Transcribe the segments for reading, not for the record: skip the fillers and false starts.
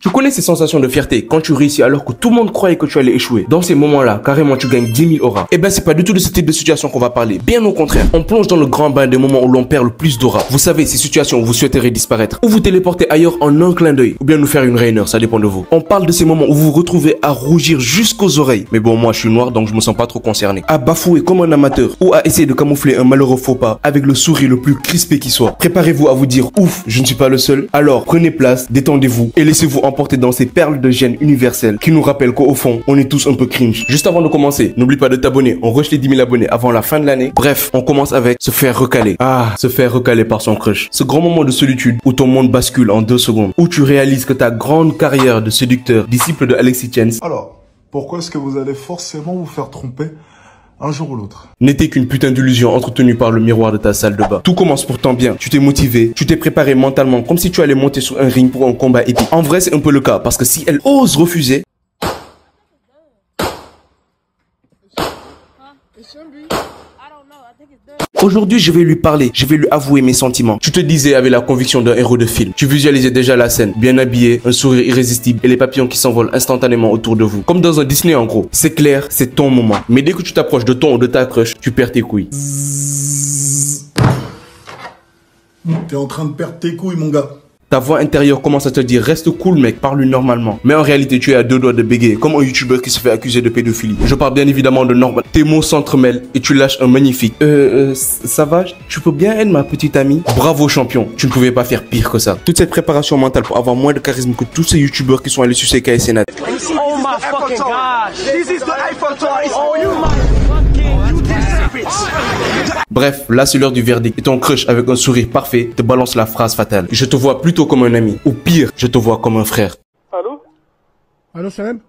Tu connais ces sensations de fierté quand tu réussis alors que tout le monde croyait que tu allais échouer. Dans ces moments-là, carrément, tu gagnes 10 000 auras. Eh ben, c'est pas du tout de ce type de situation qu'on va parler. Bien au contraire, on plonge dans le grand bain des moments où l'on perd le plus d'aura. Vous savez, ces situations où vous souhaiteriez disparaître, ou vous téléporter ailleurs en un clin d'œil, ou bien nous faire une rainure, ça dépend de vous. On parle de ces moments où vous vous retrouvez à rougir jusqu'aux oreilles. Mais bon, moi, je suis noir, donc je me sens pas trop concerné. À bafouer comme un amateur, ou à essayer de camoufler un malheureux faux pas avec le sourire le plus crispé qui soit. Préparez-vous à vous dire, ouf, je ne suis pas le seul. Alors, prenez place, détendez-vous et laissez-vous emporter dans ces perles de gêne universelles qui nous rappellent qu'au fond, on est tous un peu cringe. Juste avant de commencer, n'oublie pas de t'abonner. On rush les 10 000 abonnés avant la fin de l'année. Bref, on commence avec se faire recaler. Ah, se faire recaler par son crush. Ce grand moment de solitude où ton monde bascule en 2 secondes. Où tu réalises que ta grande carrière de séducteur, disciple de Alexis Chance. Alors, pourquoi est-ce que vous allez forcément vous faire tromper un jour ou l'autre? N'était qu'une putain d'illusion entretenue par le miroir de ta salle de bain. Tout commence pourtant bien. Tu t'es motivé, tu t'es préparé mentalement comme si tu allais monter sur un ring pour un combat épique. En vrai, c'est un peu le cas parce que si elle ose refuser... Aujourd'hui, je vais lui parler, je vais lui avouer mes sentiments. Tu te disais avec la conviction d'un héros de film. Tu visualisais déjà la scène, bien habillé, un sourire irrésistible et les papillons qui s'envolent instantanément autour de vous. Comme dans un Disney en gros. C'est clair, c'est ton moment. Mais dès que tu t'approches de ton ou de ta crush, tu perds tes couilles. T'es en train de perdre tes couilles, mon gars. Ta voix intérieure commence à te dire reste cool mec, parle-lui normalement. Mais en réalité tu es à 2 doigts de bégayer, comme un youtubeur qui se fait accuser de pédophilie. Je parle bien évidemment de Norman. Tes mots s'entremêlent et tu lâches un magnifique ça va, tu peux bien être ma petite amie? Bravo champion, tu ne pouvais pas faire pire que ça. Toute cette préparation mentale pour avoir moins de charisme que tous ces youtubeurs qui sont allés sucer KSNat. Oh my fucking gosh! This is the Eiffel Tower! Oh you fucking Bref, là c'est l'heure du verdict. Et ton crush avec un sourire parfait te balance la phrase fatale. Je te vois plutôt comme un ami. Ou pire, je te vois comme un frère. Allô? Allô, Sam?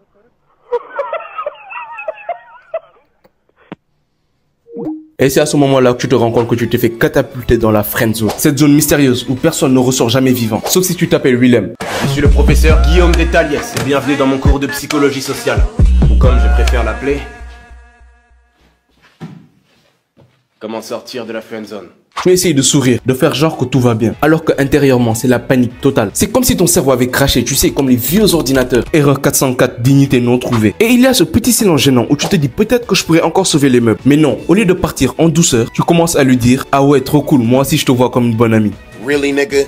Et c'est à ce moment-là que tu te rends compte que tu t'es fait catapulter dans la friend zone. Cette zone mystérieuse où personne ne ressort jamais vivant. Sauf si tu t'appelles Willem. Je suis le professeur Guillaume Détaliès et bienvenue dans mon cours de psychologie sociale. Ou comme je préfère l'appeler... Comment sortir de la friend zone. Tu essayes de sourire, de faire genre que tout va bien. Alors que intérieurement, c'est la panique totale. C'est comme si ton cerveau avait craché, tu sais, comme les vieux ordinateurs. Erreur 404, dignité non trouvée. Et il y a ce petit silence gênant où tu te dis peut-être que je pourrais encore sauver les meubles. Mais non, au lieu de partir en douceur, tu commences à lui dire ah ouais, trop cool, moi aussi je te vois comme une bonne amie. Really, nigga?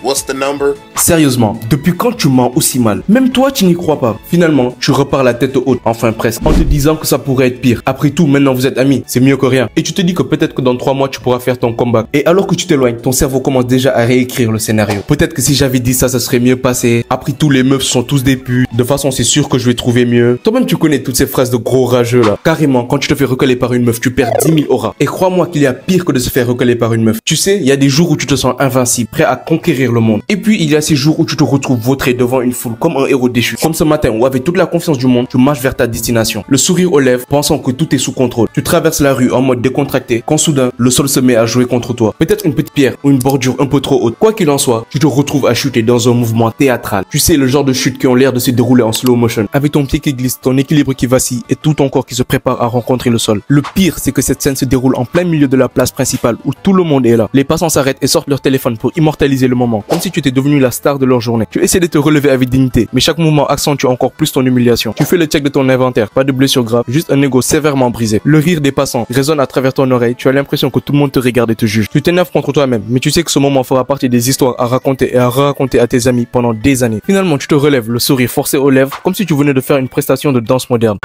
What's the number? Sérieusement, depuis quand tu mens aussi mal? Même toi, tu n'y crois pas. Finalement, tu repars la tête haute, enfin presque, en te disant que ça pourrait être pire. Après tout, maintenant vous êtes amis, c'est mieux que rien. Et tu te dis que peut-être que dans 3 mois, tu pourras faire ton comeback. Et alors que tu t'éloignes, ton cerveau commence déjà à réécrire le scénario. Peut-être que si j'avais dit ça, ça serait mieux passé. Après tout, les meufs sont tous des putes. De toute façon, c'est sûr que je vais trouver mieux. Toi-même, tu connais toutes ces phrases de gros rageux là. Carrément, quand tu te fais recoller par une meuf, tu perds 10 000 auras. Et crois-moi qu'il y a pire que de se faire recoller par une meuf. Tu sais, il y a des jours où tu te sens invincible, prêt à conquérir le monde. Et puis, il y a ces jours où tu te retrouves vautré devant une foule comme un héros déchu. Comme ce matin où avec toute la confiance du monde, tu marches vers ta destination. Le sourire aux lèvres, pensant que tout est sous contrôle. Tu traverses la rue en mode décontracté quand soudain, le sol se met à jouer contre toi. Peut-être une petite pierre ou une bordure un peu trop haute. Quoi qu'il en soit, tu te retrouves à chuter dans un mouvement théâtral. Tu sais, le genre de chute qui ont l'air de se dérouler en slow motion. Avec ton pied qui glisse, ton équilibre qui vacille et tout ton corps qui se prépare à rencontrer le sol. Le pire, c'est que cette scène se déroule en plein milieu de la place principale où tout le monde est là. Les passants s'arrêtent et sortent leur téléphone pour immortaliser le moment. Comme si tu étais devenu la star de leur journée. Tu essaies de te relever avec dignité, mais chaque mouvement accentue encore plus ton humiliation. Tu fais le check de ton inventaire, pas de blessure grave, juste un ego sévèrement brisé. Le rire des passants résonne à travers ton oreille, tu as l'impression que tout le monde te regarde et te juge. Tu t'énerves contre toi-même, mais tu sais que ce moment fera partie des histoires à raconter et à raconter à tes amis pendant des années. Finalement, tu te relèves, le sourire forcé aux lèvres, comme si tu venais de faire une prestation de danse moderne.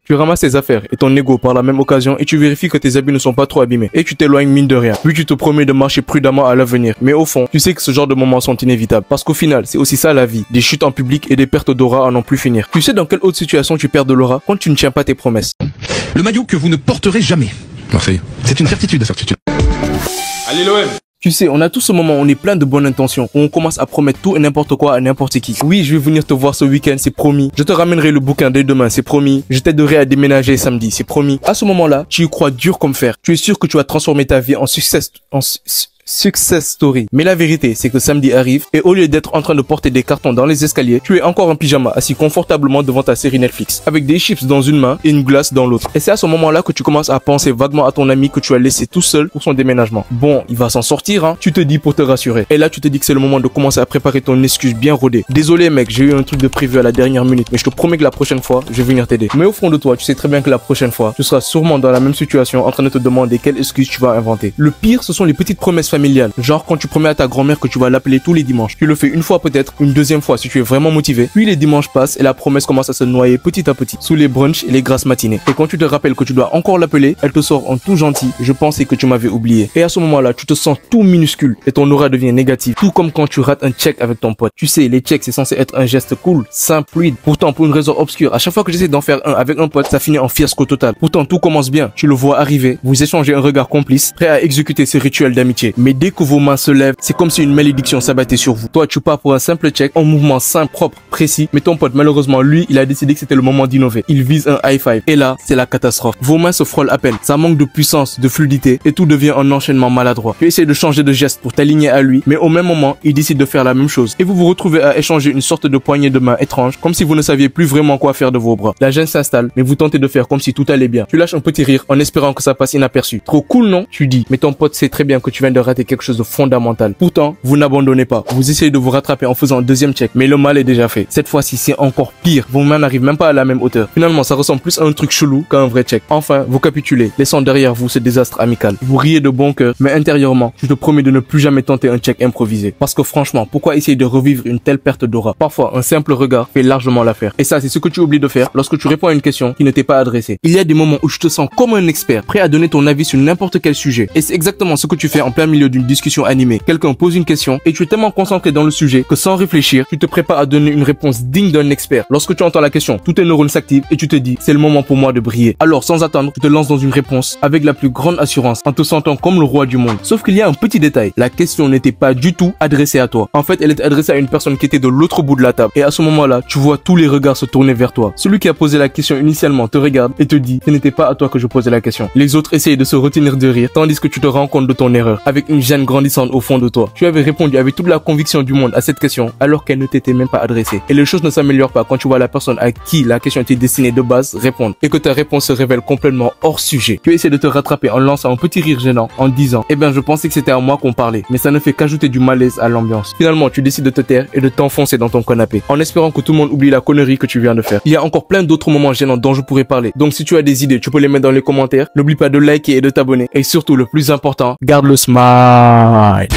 Tu ramasses tes affaires et ton ego par la même occasion et tu vérifies que tes habits ne sont pas trop abîmés et tu t'éloignes mine de rien. Puis tu te promets de marcher prudemment à l'avenir. Mais au fond, tu sais que ce genre de moments sont inévitables. Parce qu'au final, c'est aussi ça la vie. Des chutes en public et des pertes d'aura à n'en plus finir. Tu sais dans quelle autre situation tu perds de l'aura quand tu ne tiens pas tes promesses. Le maillot que vous ne porterez jamais. Marseille. C'est une certitude, Allez l'OM! Tu sais, on a tous ce moment où on est plein de bonnes intentions, où on commence à promettre tout et n'importe quoi à n'importe qui. Oui, je vais venir te voir ce week-end, c'est promis. Je te ramènerai le bouquin dès demain, c'est promis. Je t'aiderai à déménager samedi, c'est promis. À ce moment-là, tu y crois dur comme fer. Tu es sûr que tu vas transformer ta vie en success... Success story. Mais la vérité, c'est que samedi arrive et au lieu d'être en train de porter des cartons dans les escaliers, tu es encore en pyjama assis confortablement devant ta série Netflix avec des chips dans une main et une glace dans l'autre. Et c'est à ce moment-là que tu commences à penser vaguement à ton ami que tu as laissé tout seul pour son déménagement. Bon, il va s'en sortir, hein. Tu te dis pour te rassurer. Et là, tu te dis que c'est le moment de commencer à préparer ton excuse bien rodée. Désolé mec, j'ai eu un truc de prévu à la dernière minute, mais je te promets que la prochaine fois, je vais venir t'aider. Mais au fond de toi, tu sais très bien que la prochaine fois, tu seras sûrement dans la même situation en train de te demander quelle excuse tu vas inventer. Le pire, ce sont les petites promesses familiales. Genre quand tu promets à ta grand-mère que tu vas l'appeler tous les dimanches. Tu le fais une fois peut-être, une deuxième fois si tu es vraiment motivé. Puis les dimanches passent et la promesse commence à se noyer petit à petit sous les brunchs et les grasses matinées. Et quand tu te rappelles que tu dois encore l'appeler, elle te sort en tout gentil. Je pensais que tu m'avais oublié. Et à ce moment-là, tu te sens tout minuscule et ton aura devient négative. Tout comme quand tu rates un check avec ton pote. Tu sais, les checks c'est censé être un geste cool, simple, fluide. Pourtant, pour une raison obscure, à chaque fois que j'essaie d'en faire un avec un pote, ça finit en fiasco total. Pourtant, tout commence bien. Tu le vois arriver, vous échangez un regard complice, prêt à exécuter ces rituels d'amitié. Mais dès que vos mains se lèvent, c'est comme si une malédiction s'abattait sur vous. Toi, tu pars pour un simple check, en mouvement simple, propre, précis. Mais ton pote, malheureusement, lui, il a décidé que c'était le moment d'innover. Il vise un high five. Et là, c'est la catastrophe. Vos mains se frôlent à peine. Ça manque de puissance, de fluidité, et tout devient un enchaînement maladroit. Tu essaies de changer de geste pour t'aligner à lui, mais au même moment, il décide de faire la même chose. Et vous vous retrouvez à échanger une sorte de poignée de main étrange, comme si vous ne saviez plus vraiment quoi faire de vos bras. La gêne s'installe, mais vous tentez de faire comme si tout allait bien. Tu lâches un petit rire en espérant que ça passe inaperçu. Trop cool, non? Tu dis, mais ton pote sait très bien que tu viens de rater quelque chose de fondamental. Pourtant, vous n'abandonnez pas. Vous essayez de vous rattraper en faisant un deuxième check, mais le mal est déjà fait. Cette fois-ci, c'est encore pire. Vos mains n'arrivent même pas à la même hauteur. Finalement, ça ressemble plus à un truc chelou qu'à un vrai check. Enfin, vous capitulez, laissant derrière vous ce désastre amical. Vous riez de bon cœur, mais intérieurement, tu te promets de ne plus jamais tenter un check improvisé. Parce que franchement, pourquoi essayer de revivre une telle perte d'aura? Parfois, un simple regard fait largement l'affaire. Et ça, c'est ce que tu oublies de faire lorsque tu réponds à une question qui ne t'est pas adressée. Il y a des moments où tu te sens comme un expert, prêt à donner ton avis sur n'importe quel sujet. Et c'est exactement ce que tu fais en plein milieu d'une discussion animée. Quelqu'un pose une question et tu es tellement concentré dans le sujet que sans réfléchir, tu te prépares à donner une réponse digne d'un expert. Lorsque tu entends la question, tous tes neurones s'activent et tu te dis, c'est le moment pour moi de briller. Alors, sans attendre, tu te lances dans une réponse avec la plus grande assurance en te sentant comme le roi du monde. Sauf qu'il y a un petit détail. La question n'était pas du tout adressée à toi. En fait, elle était adressée à une personne qui était de l'autre bout de la table. Et à ce moment-là, tu vois tous les regards se tourner vers toi. Celui qui a posé la question initialement te regarde et te dit, ce n'était pas à toi que je posais la question. Les autres essayent de se retenir de rire, tandis que tu te rends compte de ton erreur, avec une gêne grandissante au fond de toi. Tu avais répondu avec toute la conviction du monde à cette question, alors qu'elle ne t'était même pas adressée. Et les choses ne s'améliorent pas quand tu vois la personne à qui la question était destinée de base répondre, et que ta réponse se révèle complètement hors sujet. Tu essaies de te rattraper en lançant un petit rire gênant, en disant, eh ben je pensais que c'était à moi qu'on parlait, mais ça ne fait qu'ajouter du malaise à l'ambiance. Finalement, tu décides de te taire et de t'enfoncer dans ton canapé, en espérant que tout le monde oublie la connerie que tu viens de faire. Il y a encore plein d'autres moments gênants dont je pourrais parler, donc si tu as des idées, tu peux les mettre dans les commentaires. N'oublie pas de liker et de t'abonner, et surtout le plus important, garde le smile.